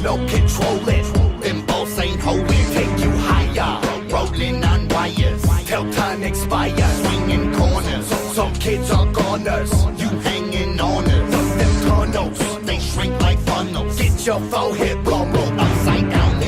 no controlling. Them balls ain't holding, take you higher. Rolling on wires, till time expires. Swinging corners, some kids are goners. You hanging on us, up them tunnels. They shrink like funnels. Get your forehead bubble upside down,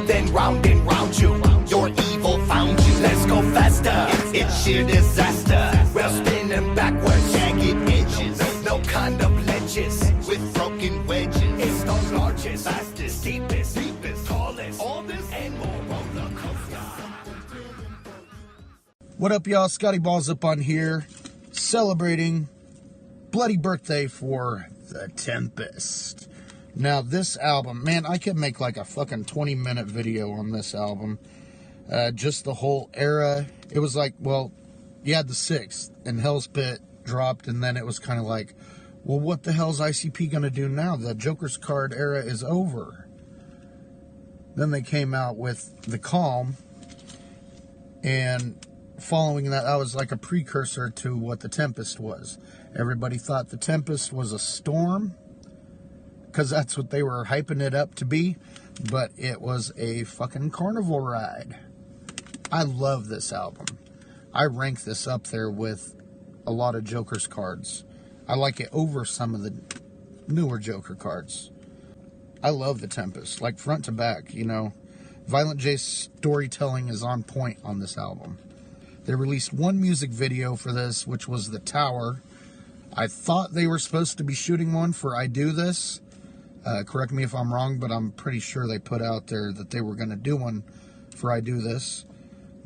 then round and round you. Your evil found you. Let's go faster, it's sheer disaster. We're spinning backwards, jagged edges. No kind of ledges with broken wedges. It's the largest, fastest, deepest, tallest. All this and more roller coaster. What up, y'all? Scotty Balls up on here, celebrating bloody birthday for The Tempest. Now, this album, man, I could make like a fucking 20-minute video on this album. Just the whole era. It was like, well, you had the 6th, and Hell's Pit dropped, and then it was kind of like, well, what the hell's ICP gonna do now? The Joker's Card era is over. Then they came out with The Calm, and following that, that was like a precursor to what The Tempest was. Everybody thought The Tempest was a storm, because that's what they were hyping it up to be, but it was a fucking carnival ride. I love this album. I rank this up there with a lot of Joker's cards. I like it over some of the newer Joker cards. I love The Tempest, like front to back, you know. Violent J's storytelling is on point on this album. They released one music video for this, which was The Tower. I thought they were supposed to be shooting one for I Do This. Correct me if I'm wrong, but I'm pretty sure they put out there that they were going to do one for I Do This.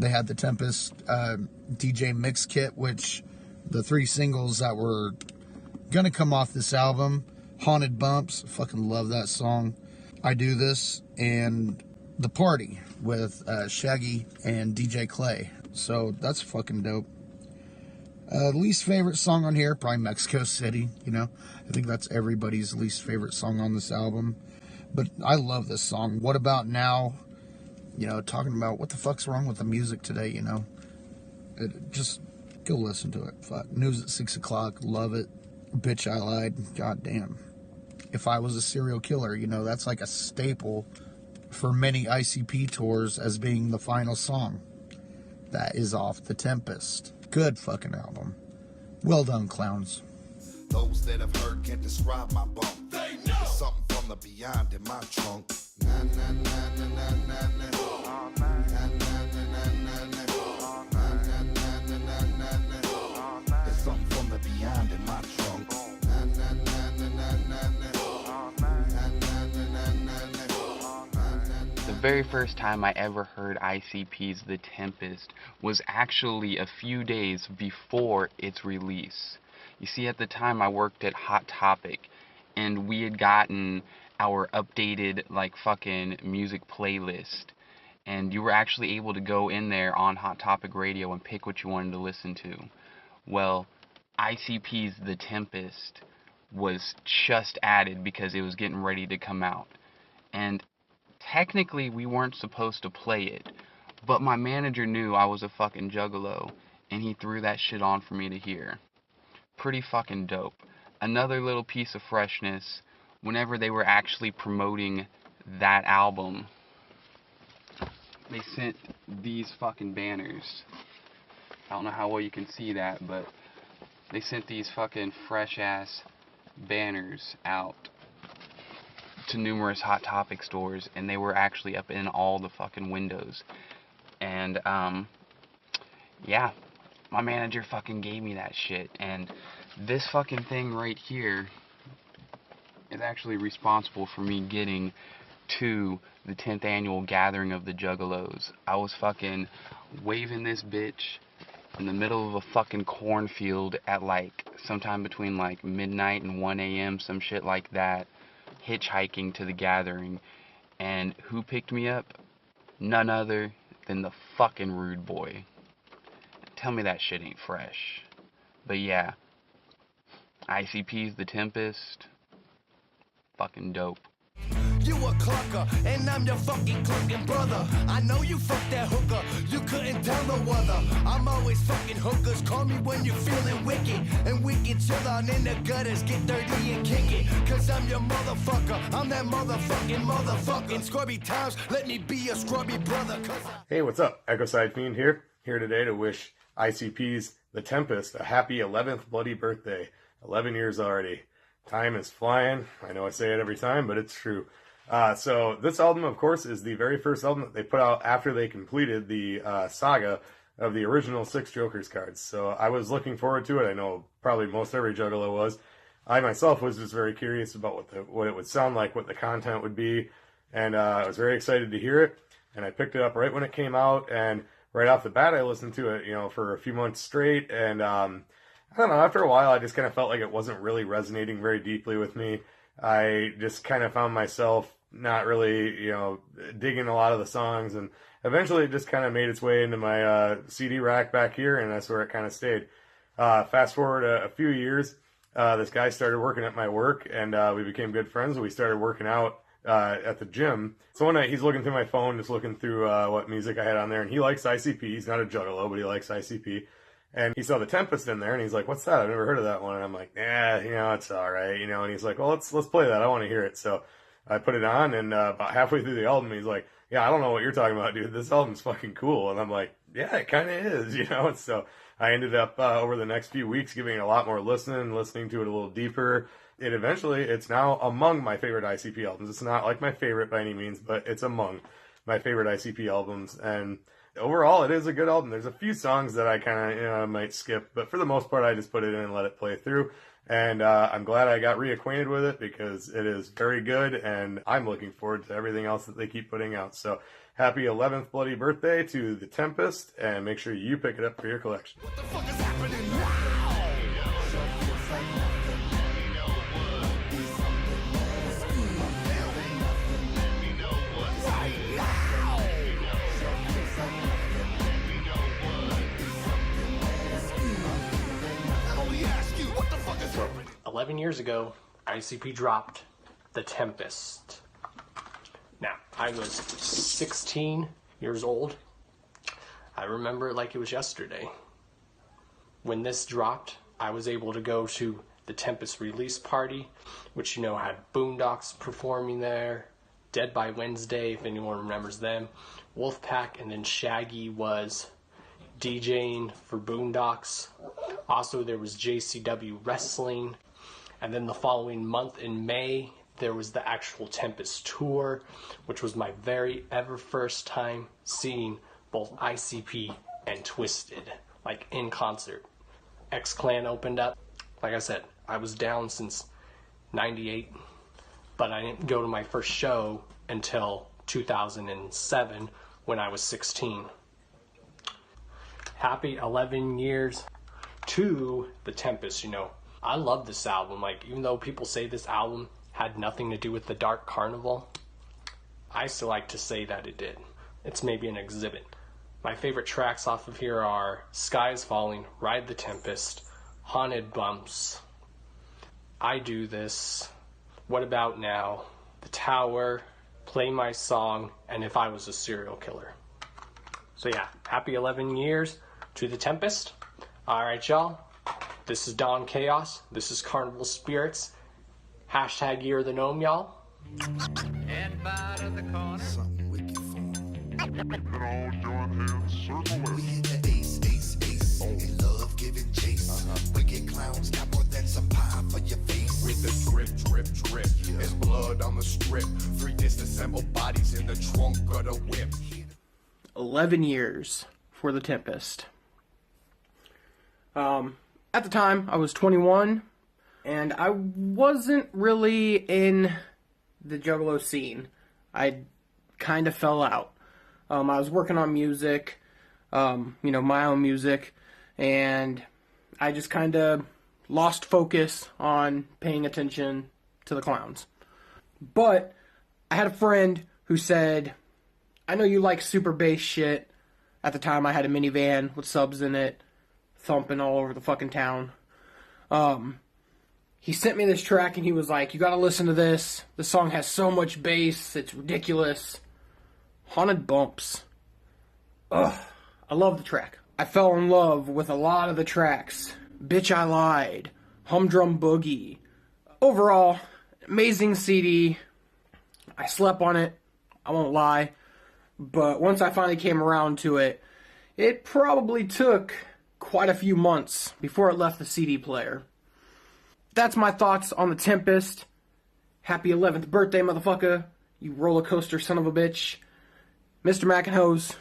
They had the Tempest DJ mix kit, which the 3 singles that were going to come off this album, Haunted Bumps, fucking love that song, I Do This, and The Party with Shaggy and DJ Clay. So that's fucking dope. Least favorite song on here, probably Mexico City, you know. I think that's everybody's least favorite song on this album. But I love this song. What About Now? You know, talking about what the fuck's wrong with the music today, you know. Just go listen to it. Fuck. News at 6 o'clock, love it. Bitch, I Lied, goddamn. If I Was a Serial Killer, you know, that's like a staple for many ICP tours as being the final song. That is off The Tempest. Good fucking album. Well done, clowns. Those that have heard can't describe my bump. They know. There's something from the beyond in my trunk. Na na na na na na na. Na na na na na na. Na na na na na na. There's something from the beyond in my trunk. Na na na na na na na. Na na na na na. The very first time I ever heard ICP's The Tempest was actually a few days before its release. You see, at the time I worked at Hot Topic, and we had gotten our updated, like, fucking music playlist, and you were actually able to go in there on Hot Topic Radio and pick what you wanted to listen to. Well, ICP's The Tempest was just added because it was getting ready to come out, and technically we weren't supposed to play it, but my manager knew I was a fucking juggalo, and he threw that shit on for me to hear. Pretty fucking dope. Another little piece of freshness, whenever they were actually promoting that album, they sent these fucking banners. I don't know how well you can see that, but they sent these fucking fresh ass banners out to numerous Hot Topic stores, and they were actually up in all the fucking windows. And yeah, my manager fucking gave me that shit, and this fucking thing right here is actually responsible for me getting to the 10th annual gathering of the Juggalos. I was fucking waving this bitch in the middle of a fucking cornfield at like sometime between like midnight and 1 a.m., some shit like that, hitchhiking to the gathering. And who picked me up? None other than the fucking Rude Boy. Tell me that shit ain't fresh. But yeah, ICP's The Tempest, fucking dope. You a clucker, and I'm your fucking clucking brother. I know you fucked that hooker, you couldn't tell the weather. I'm always fucking hookers, call me when you're feeling wicked. And we can chill on in the gutters, get dirty and kick it. Cause I'm your motherfucker, I'm that motherfucking scrubby times. Let me be a scrubby brother. Hey, what's up? Ecocide Fiend here today to wish ICP's The Tempest a happy 11th bloody birthday. 11 years already. Time is flying. I know I say it every time, but it's true. So this album, of course, is the very first album that they put out after they completed the saga of the original 6 Jokers cards. So I was looking forward to it. I know probably most every Juggalo was. I myself was just very curious about what it would sound like, what the content would be, and I was very excited to hear it. And I picked it up right when it came out, and right off the bat, I listened to it, for a few months straight, and I don't know, after a while, I just kind of felt like it wasn't really resonating very deeply with me. I just kind of found myself not really, digging a lot of the songs, and eventually it just kind of made its way into my CD rack back here, and that's where it kind of stayed. Fast forward a few years, this guy started working at my work, and we became good friends, and we started working out at the gym. So one night he's looking through my phone, just looking through what music I had on there, and he likes ICP. He's not a Juggalo, but he likes ICP. And he saw The Tempest in there, and he's like, "What's that? I've never heard of that one." And I'm like, it's all right, And he's like, "Well, let's play that. I want to hear it." So I put it on, and about halfway through the album, he's like, "Yeah, I don't know what you're talking about, dude. This album's fucking cool." And I'm like, "Yeah, it kind of is, And so I ended up over the next few weeks giving it a lot more listening to it a little deeper. It's now among my favorite ICP albums. It's not like my favorite by any means, but it's among my favorite ICP albums. And overall, it is a good album. There's a few songs that I kind of, might skip, but for the most part, I just put it in and let it play through. And I'm glad I got reacquainted with it because it is very good, and I'm looking forward to everything else that they keep putting out. So happy 11th bloody birthday to The Tempest, and make sure you pick it up for your collection. What the fuck is happening now? 11 years ago, ICP dropped The Tempest. Now, I was 16 years old. I remember it like it was yesterday. When this dropped, I was able to go to the Tempest release party, which, had Boondocks performing there, Dead by Wednesday, if anyone remembers them, Wolfpack, and then Shaggy was DJing for Boondocks. Also, there was JCW Wrestling. And then the following month in May, there was the actual Tempest tour, which was my very ever first time seeing both ICP and Twisted, like in concert. X-Clan opened up. Like I said, I was down since 98, but I didn't go to my first show until 2007 when I was 16. Happy 11 years to The Tempest, I love this album. Even though people say this album had nothing to do with the Dark Carnival, I still like to say that it did. It's maybe an exhibit. My favorite tracks off of here are Sky is Falling, Ride the Tempest, Haunted Bumps, I Do This, What About Now, The Tower, Play My Song, and If I Was a Serial Killer. So yeah, happy 11 years to The Tempest. Alright, y'all. This is Don Chaos. This is CarnivalSpirits. Hashtag Year of the Gnome, y'all. Something wicked for 'em. We hit the ace, in love giving chase. Wicked clowns got more than some pie for your face. With the drip, there's blood on the strip. 3 disassembled bodies in the trunk of the whip. 11 years for The Tempest. At the time, I was 21, and I wasn't really in the Juggalo scene. I kind of fell out. I was working on music, my own music, and I just kind of lost focus on paying attention to the clowns. But I had a friend who said, "I know you like super bass shit." At the time, I had a minivan with subs in it, thumping all over the fucking town. He sent me this track and he was like, you gotta listen to this. The song has so much bass, it's ridiculous. Haunted Bumps. Ugh, I love the track. I fell in love with a lot of the tracks. Bitch I Lied, Humdrum Boogie. Overall, amazing CD. I slept on it, I won't lie. But once I finally came around to it, it probably took quite a few months before it left the CD player. That's my thoughts on The Tempest. Happy 11th birthday, motherfucker. You roller coaster son of a bitch. Mr. Mackenhose,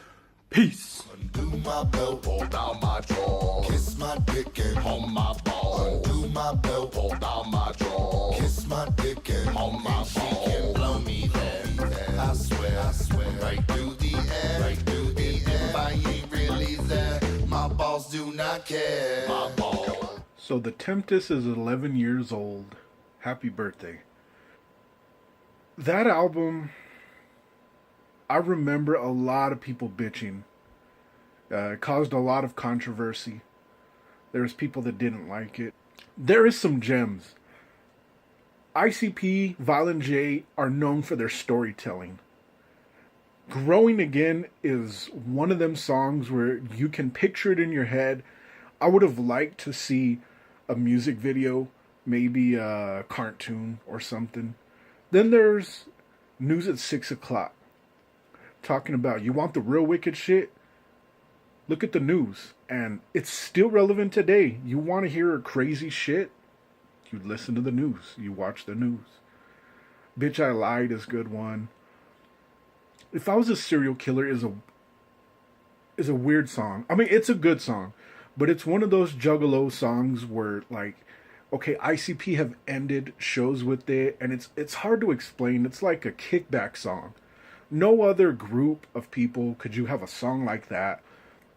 peace. Undo my belt, pull down my jaw. Kiss my dick and on my ball. Undo my belt, pull down my jaw. Kiss my dick and on my ball. She can blow me there. I swear, right through the air, right through the air. If I ain't really there, my balls do not care. My ball. So The Tempest is 11 years old. Happy birthday. That album, I remember a lot of people bitching. It caused a lot of controversy. There was people that didn't like it. There is some gems. ICP, Violent J are known for their storytelling. Growing Again is one of them songs where you can picture it in your head. I would have liked to see a music video, maybe a cartoon or something. Then there's News at 6 o'clock. Talking about, you want the real wicked shit? Look at the news. And it's still relevant today. You want to hear crazy shit? You listen to the news. You watch the news. Bitch I Lied is a good one. If I Was a Serial Killer is a weird song. I mean, it's a good song. But it's one of those Juggalo songs where, like, okay, ICP have ended shows with it. And it's hard to explain. It's like a kickback song. No other group of people could you have a song like that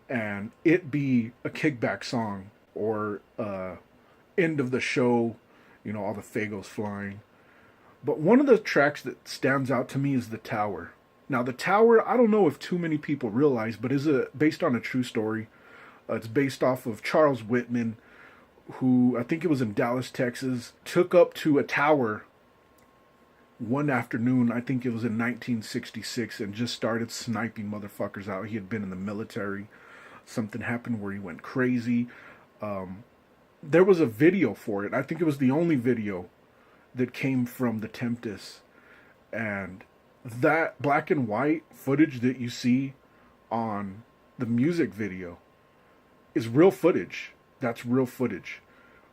and it be a kickback song or end of the show, you know, all the Fagos flying. But one of the tracks that stands out to me is The Tower. Now, The Tower, I don't know if too many people realize, but is based on a true story. It's based off of Charles Whitman, who, I think it was in Dallas, Texas, took up to a tower one afternoon, I think it was in 1966, and just started sniping motherfuckers out. He had been in the military. Something happened where he went crazy. There was a video for it. I think it was the only video that came from The Tempest. And that black and white footage that you see on the music video is real footage. That's real footage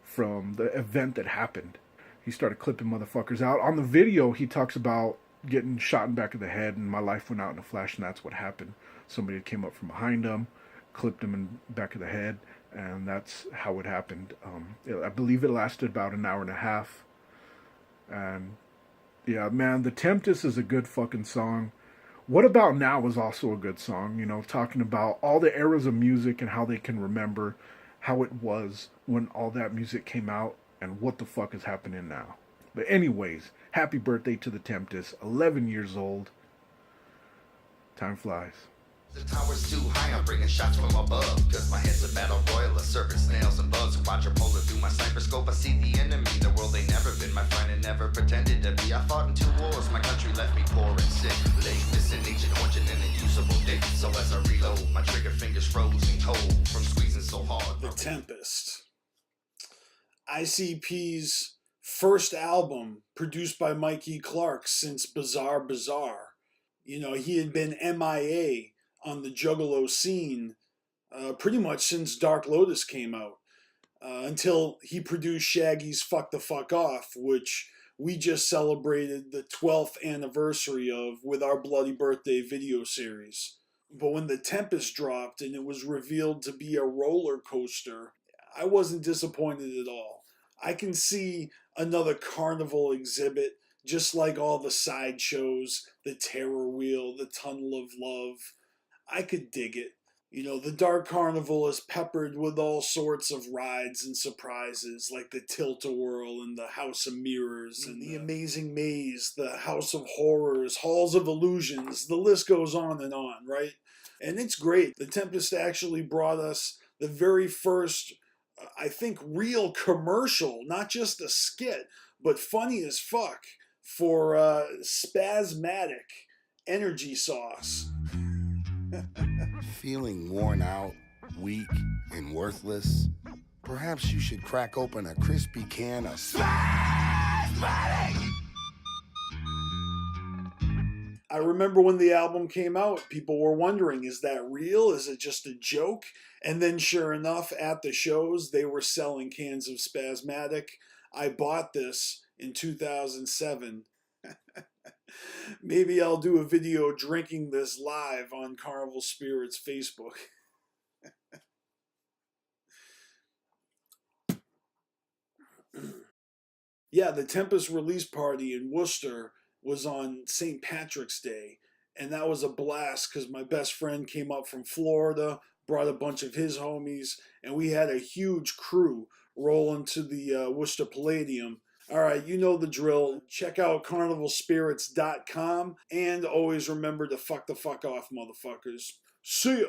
from the event that happened. He started clipping motherfuckers out. On the video, he talks about getting shot in the back of the head, and my life went out in a flash, and that's what happened. Somebody came up from behind him, clipped him in the back of the head, and that's how it happened. I believe it lasted about an hour and a half. And yeah, man, The Tempest is a good fucking song. What About Now is also a good song, you know, talking about all the eras of music and how they can remember how it was when all that music came out and what the fuck is happening now. But anyways, happy birthday to The Tempest, 11 years old. Time flies. The tower's too high, I'm bringing shots from above. Cause my head's a battle royal, a serpent, snails, and bugs. Quadrupolar through my sniperscope, I see the enemy. The world ain't never been my friend and never pretended to be. I fought in 2 wars, my country left me poor and sick. Late missing ancient orange and an unusable dick. So as I reload, my trigger fingers frozen cold from squeezing so hard. The Tempest. ICP's first album produced by Mikey Clark since Bizarre Bizarre. You know, he had been MIA on the Juggalo scene pretty much since Dark Lotus came out, until he produced Shaggy's Fuck the Fuck Off, which we just celebrated the 12th anniversary of with our Bloody Birthday video series. But when The Tempest dropped and it was revealed to be a roller coaster, I wasn't disappointed at all. I can see another carnival exhibit, just like all the sideshows, the Terror Wheel, the Tunnel of Love. I could dig it. You know, the Dark Carnival is peppered with all sorts of rides and surprises, like the Tilt-A-Whirl and the House of Mirrors and the Amazing Maze, the House of Horrors, Halls of Illusions. The list goes on, right? And it's great. The Tempest actually brought us the very first I think, real commercial, not just a skit, but funny as fuck for Spasmatic energy sauce. Feeling worn out, weak, and worthless? Perhaps you should crack open a crispy can of Spasmatic! I remember when the album came out, people were wondering, is that real? Is it just a joke? And then sure enough, at the shows, they were selling cans of Spasmatic. I bought this in 2007. Maybe I'll do a video drinking this live on Carnival Spirits Facebook. Yeah, the Tempest release party in Worcester was on St. Patrick's Day, and that was a blast because my best friend came up from Florida, brought a bunch of his homies, and we had a huge crew roll into the Worcester Palladium. All right, you know the drill. Check out CarnivalSpirits.com, and always remember to fuck the fuck off, motherfuckers. See ya!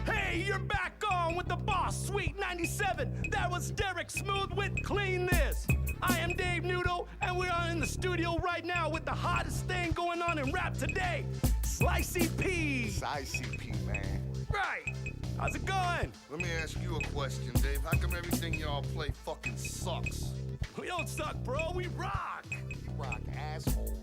Hey, you're back on with the boss, Sweet 97. That was Derek Smooth with Clean This. I am Dave Noodle, and we are in the studio right now with the hottest thing going on in rap today, Slicey P. It's ICP, man. Right. How's it going? Let me ask you a question, Dave. How come everything y'all play fucking sucks? We don't suck, bro. We rock. You rock, asshole.